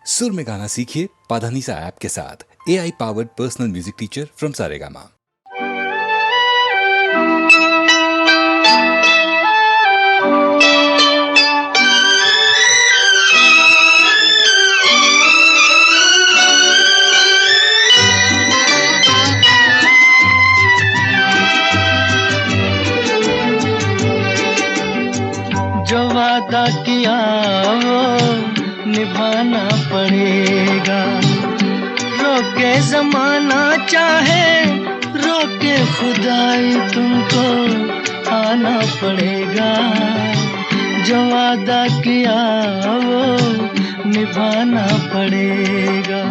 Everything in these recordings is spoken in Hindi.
सुर में गाना सीखिए पाधानीसा ऐप के साथ। AI powered personal music teacher from Saregama. जो वादा किया वो निभाना पड़ेगा, रोके जमाना चाहे रोके खुदाई तुमको आना पड़ेगा। जो वादा किया वो निभाना पड़ेगा।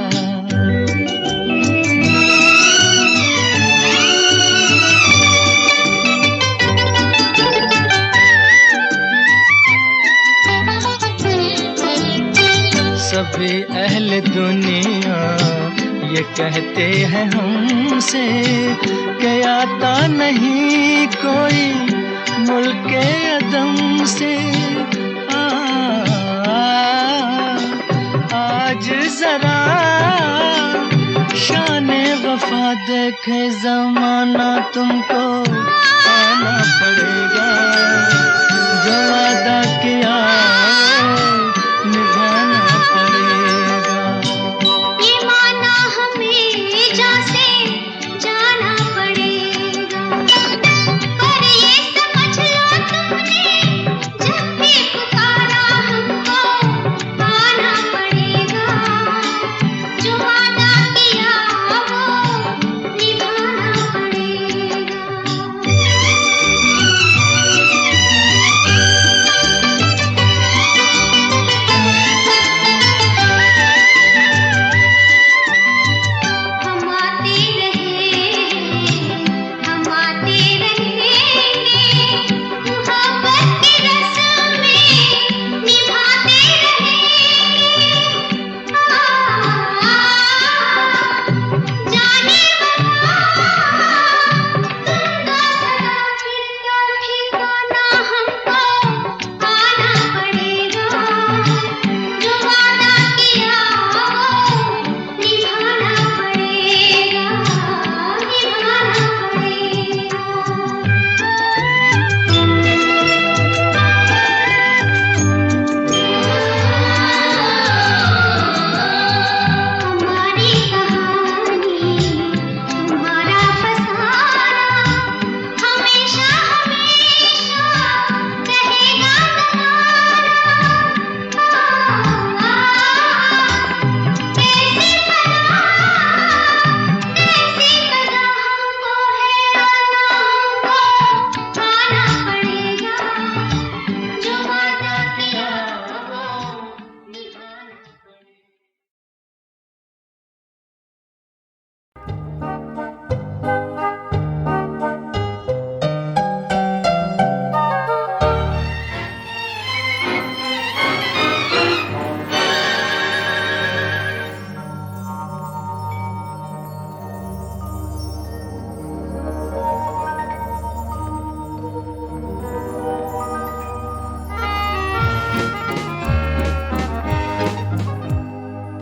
सभी अहले दुनिया ये कहते हैं हमसे कि आता नहीं कोई मुल्के अदम से। आज जरा शाने वफा देखे ज़माना तुमको आना पड़ेगा। जो वादा किया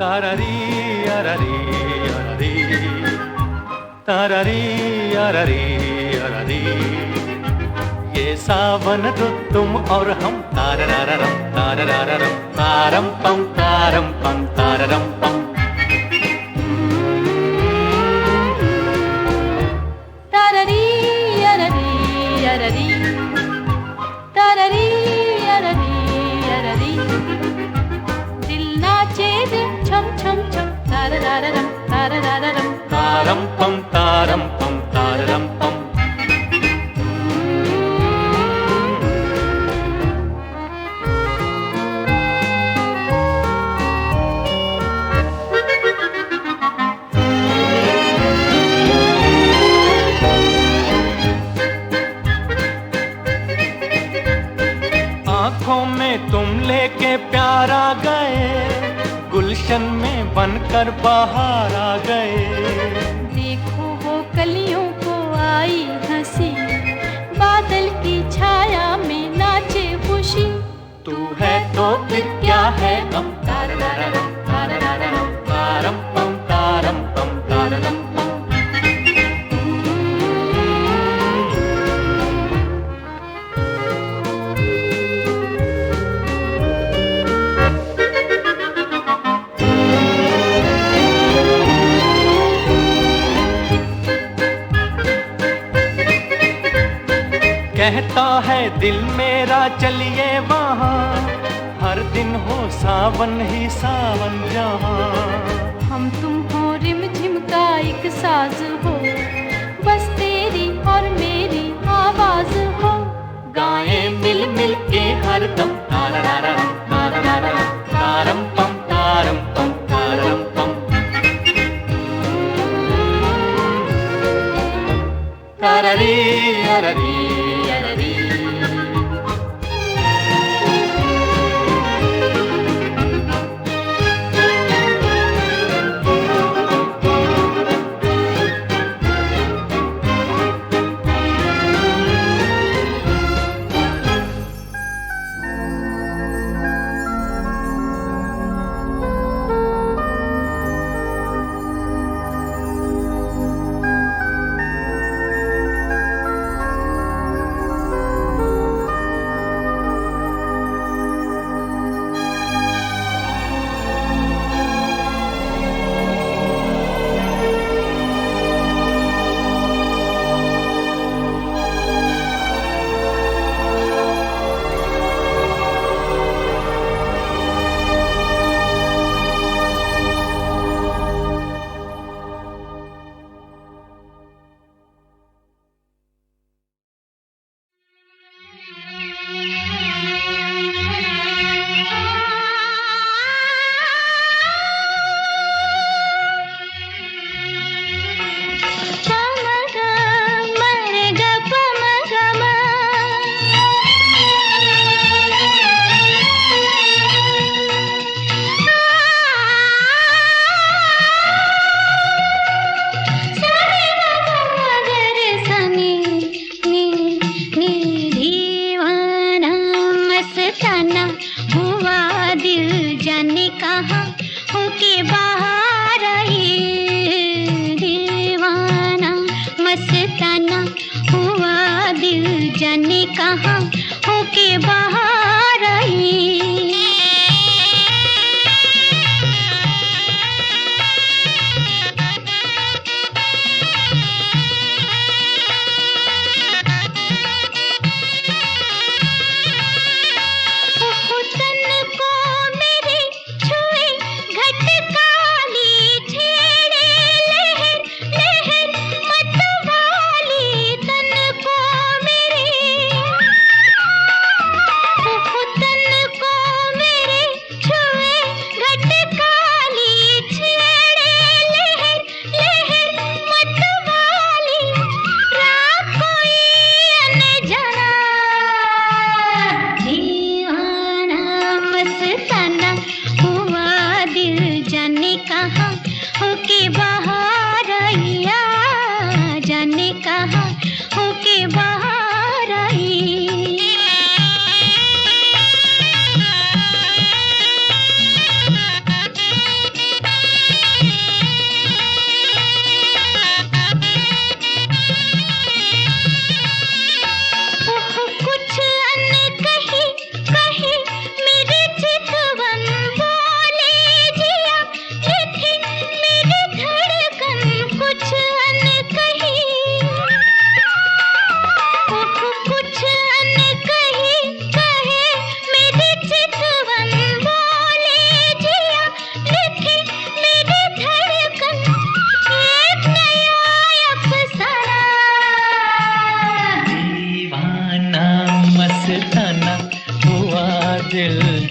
तारारी अरारी अरारी तारारी अरारी अरारी। ये सावन तो तुम और हम तारारारम तारारारम तारम पम तारम पम। तारारी अरारी अरारी तारारी अरारी अरारी। दिल नाचे रे छम छम छम तारारारम तारारारम तारम पम तारम पम तारम पम। आँखों में तुम लेके प्यार आ गए, गुलशन में बनकर बाहर आ गए। देखो वो कलियों को आई हंसी, बादल की छाया में नाचे खुशी। तू है तो फिर क्या है गम तारारारम तारारारम। कहता है दिल मेरा चलिए वहाँ, हर दिन हो सावन ही सावन जहाँ। हम तुम हो रिमझिम का एक साज हो, बस तेरी और मेरी आवाज हो। गाएं मिल मिल के हर दम तारारारम तारारारम तारम पम तारम पम तारम पम। तारारी अररी अररी।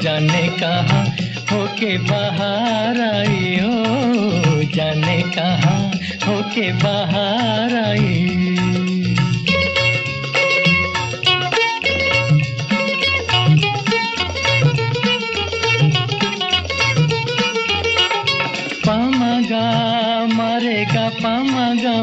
जाने कहाँ होके बाहर आई हो, जाने कहाँ होके बाहर आई। पामगा मारेगा पामगा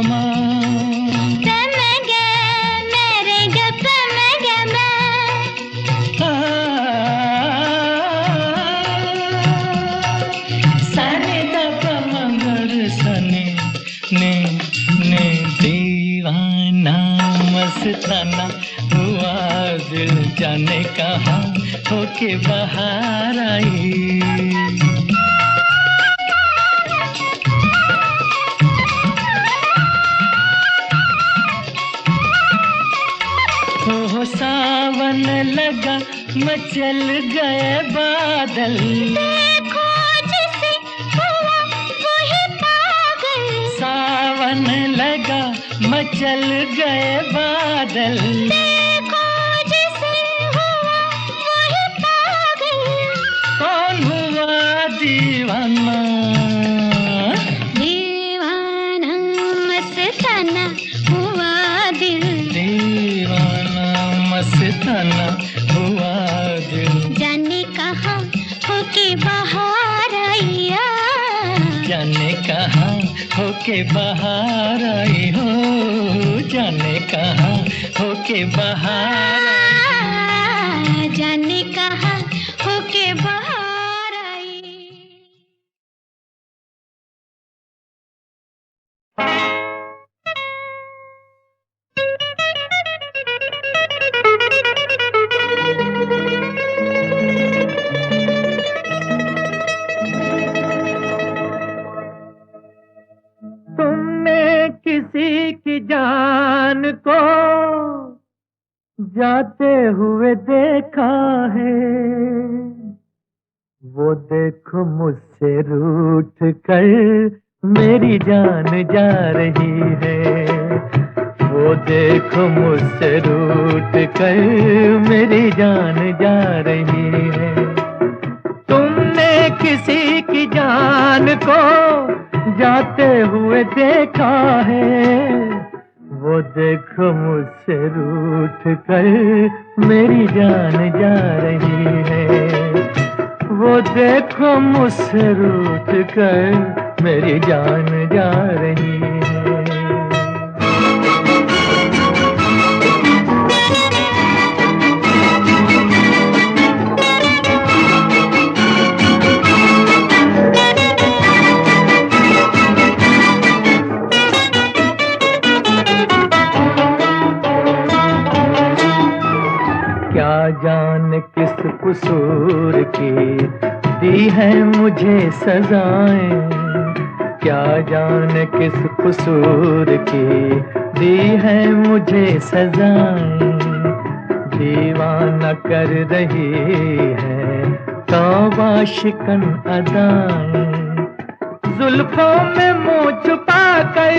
मस्ताना हुआ दिल जाने कहाँ होके बाहर आई। हो मचल गए बादल। देखो जिसे हुआ वही पागल। सावन लगा मचल गए बादल। देखो जिसे हुआ वही पागल। कौन हुआ दीवाना? दीवाना मस्ताना हुआ दिल। दीवाना मस्ताना हुआ दिल। जाने कहाँ होके बाहर आइया। जाने कहाँ होके बाहर आई हो। जाने कहाँ होके बाहर आई। जाने कहाँ होके बाहर आई। तुमने किसी की जान को जाते हुए देखा है, वो देखो मुझसे रूठ कर मेरी जान जा रही है। वो देखो मुझसे रूठ कर मेरी जान जा रही है। तुमने किसी की जान को जाते हुए देखा है, वो देखो मुझसे रूठ कर मेरी जान जा रही है। वो देखो मुझसे रूठ कर मेरी जान जा रही है। क्या जाने किस कसूर की दी है मुझे सजाएं। क्या जाने किस कसूर की दी है मुझे सजाएं। दीवाना कर रही है तौबा शिकन अदाएं। जुल्फों में मुंह छुपा कर,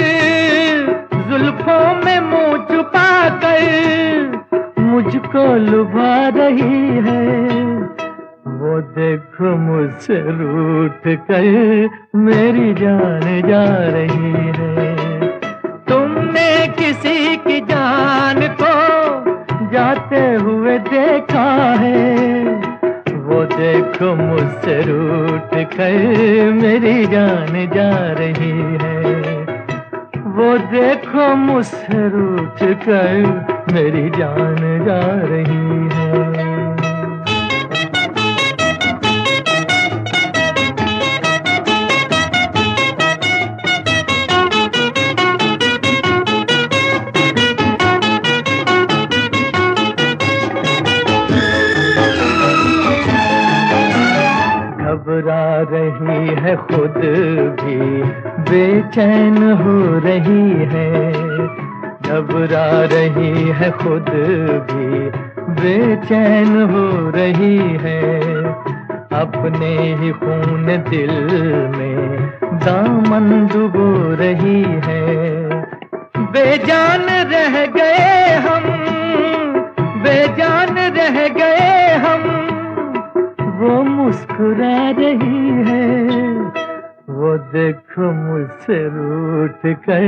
जुल्फों में मुंह छुपा कर मुझको लुभा रही है। वो देखो मुझसे रूठ कर मेरी जान जा रही है। तुमने किसी की जान को जाते हुए देखा है, वो देखो मुझसे रूठ कर मेरी जान जा रही है। वो देखो मुझसे रूठ कर मेरी जान जा रही है। घबरा रही है खुद भी बेचैन हो रही है। घबरा रही है खुद भी बेचैन हो रही है। अपने ही खून दिल में दामन डुबो रही है। बेजान रह गए हम, बेजान रह गए हम, वो मुस्कुरा रही है। वो देखो मुझसे रूठ कर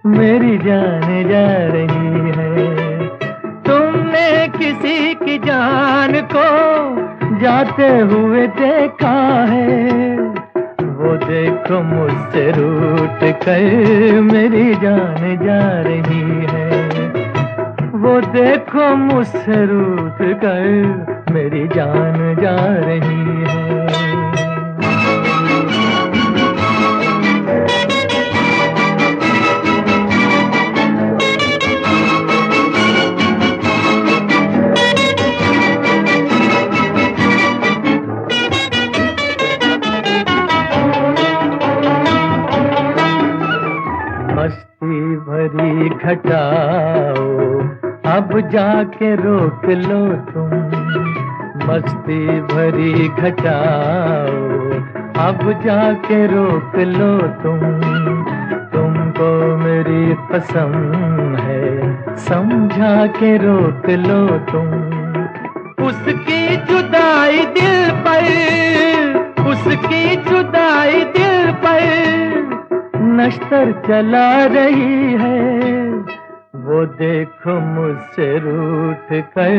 मेरी जान जा रही है। तुमने किसी की जान को जाते हुए देखा है, वो देखो मुझसे रूठ कर मेरी जान जा रही है। वो देखो मुझसे रूठ कर मेरी जान जा रही है। मस्ती भरी घटाओ अब जाके रोक लो तुम। मस्ती भरी घटाओ, अब जाके रोक लो तुमको मेरी कसम है, समझा के रोक लो तुम। उसकी जुदाई दिल पर, उसकी जुदाई दिल पर नश्तर चला रही है, वो देखो मुझसे रूठ कर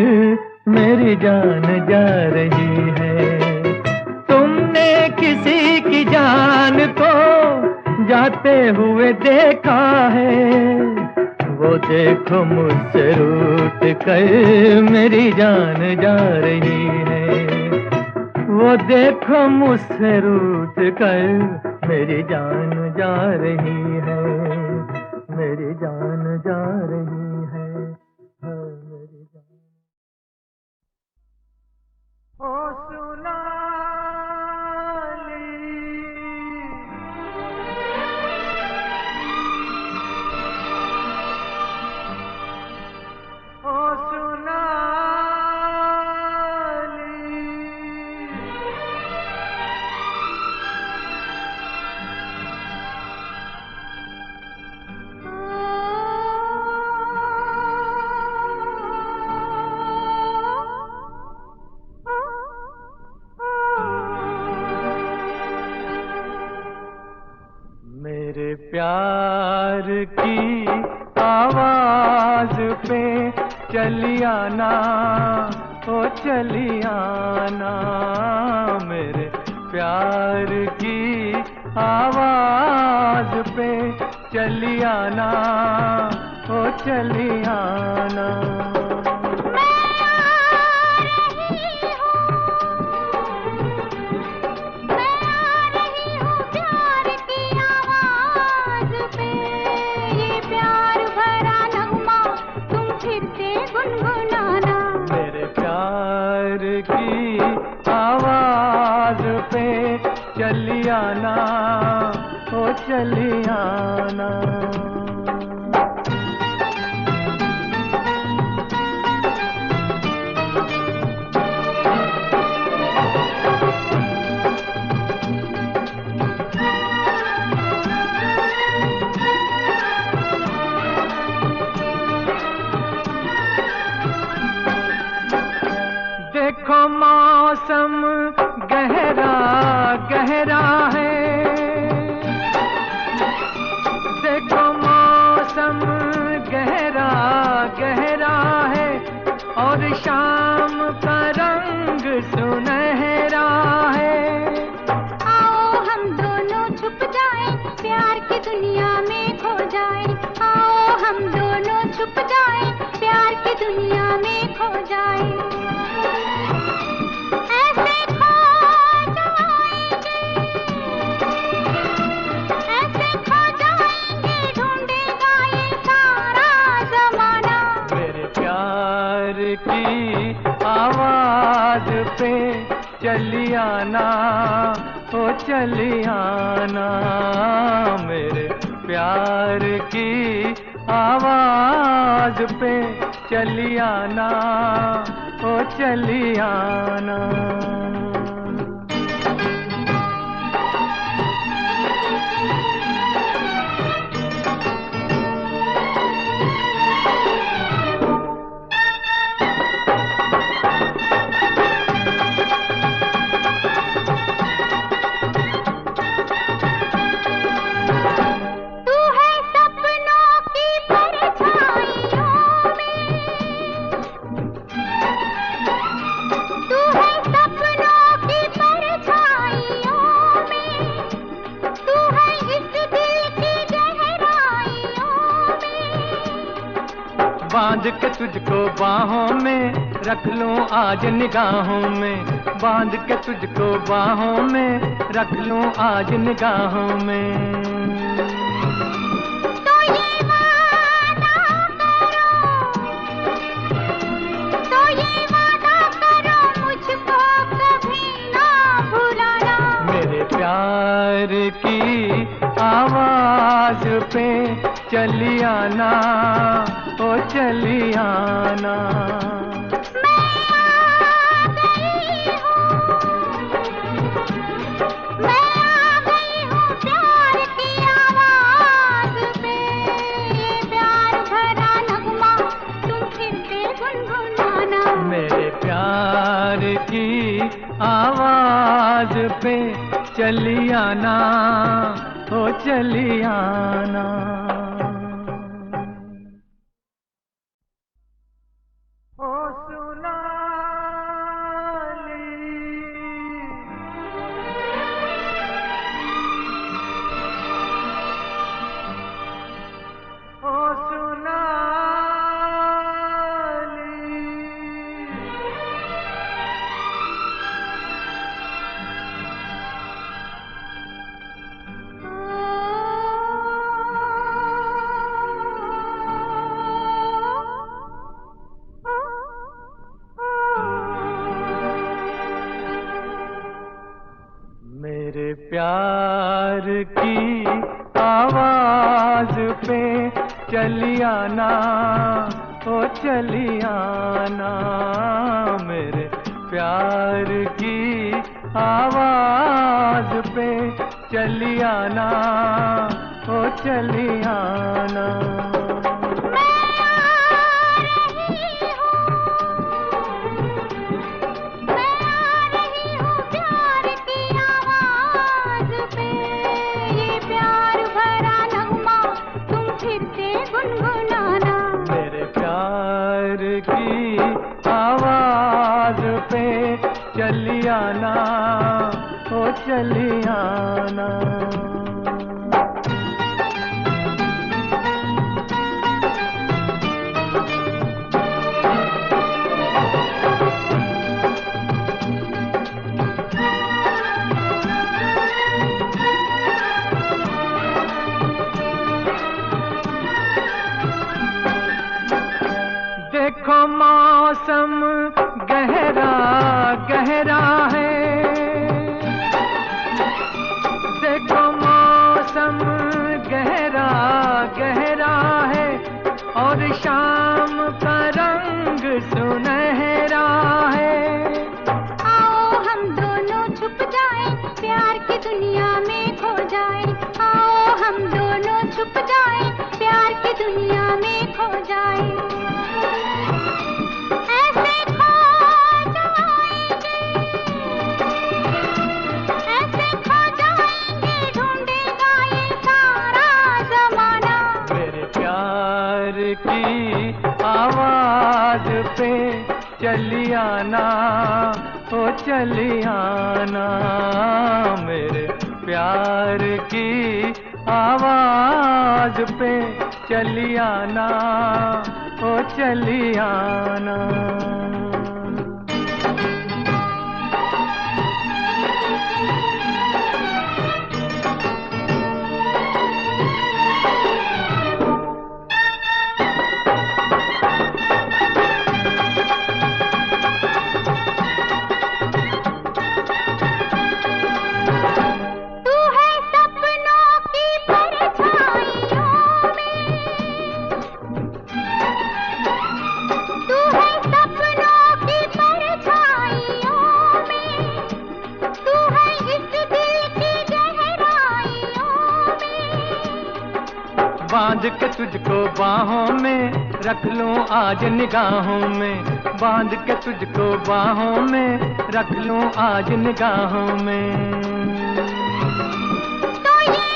मेरी जान जा रही है। तुमने किसी की जान को जाते हुए देखा है, वो देखो मुझसे रूठ कर मेरी जान जा रही है, वो देखो मुझसे रूठ कर मेरी जान जा रही है, मेरी जान जा रही है, मेरी जान। ओ सुना प्यार की आवाज पे चली आना, ओ चली आना, मेरे प्यार की आवाज पे चली आना, ओ चली आना। चली आना, ओ चली आना। देखो मौसम गहरा गहरा है, देखो मौसम गहरा गहरा है, और शाम का रंग सुनहरा है। आओ हम दोनों छुप जाएं, प्यार की दुनिया में खो जाएं, आओ हम दोनों छुप जाएं, प्यार की दुनिया में खो जाएं। की आवाज पे चली आना, ओ चली आना, मेरे प्यार की आवाज पे चली आना, ओ चली आना। बांध के तुझको बाहों में रख लूं आज निगाहों में, बांध के तुझको बाहों में रख लूं आज निगाहों में। तो ये वादा करो मुझको कभी ना भुलाना, मेरे प्यार की आवाज पे चली आना, ओ चली आना। मैं आ गई चली आना, ओ चली आना। ओ सुनाली, ओ सुनाली, मेरे प्यार की आवाज पे चली आना, ओ चली आना। मेरे प्यार की आवाज पे चली आना, ओ चली आना। मेरे प्यार की आवाज पे चली आना, ओ चली आना। देखो मौसम गहरा गहरा है, देखो मौसम गहरा गहरा है, और शाम का रंग सुनहरा है। आओ हम दोनों छुप जाएं, प्यार की दुनिया में खो जाएं। आओ हम दोनों छुप जाएं, प्यार की दुनिया में खो जाएं। ऐसे खो जाएंगे, ढूंढेगा ये सारा जमाना। मेरे प्यार की आवाज पे चली आना, ओ चली आना। मेरे प्यार की आवाज पे चली आना, ओ चली आना। बांध के तुझको बाहों में रख लूं आज निगाहों में, बांध के तुझको बाहों में रख लूं आज निगाहों में। तो ये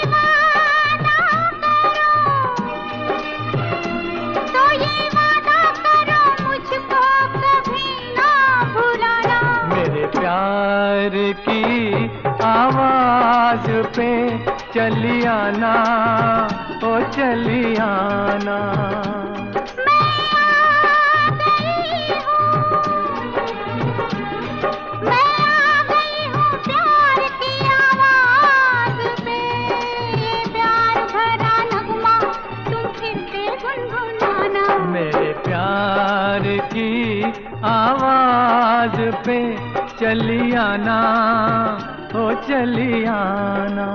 वादा करो मुझको कभी ना भुलाना। मेरे प्यार की आवाज पे चली आना, ओ चली आना। मैं आ गई हूँ प्यार की आवाज पे, ये प्यार भरा नगमा तुम फिर से गुनगुनाना। मेरे प्यार की आवाज पे चली आना, ओ चली आना।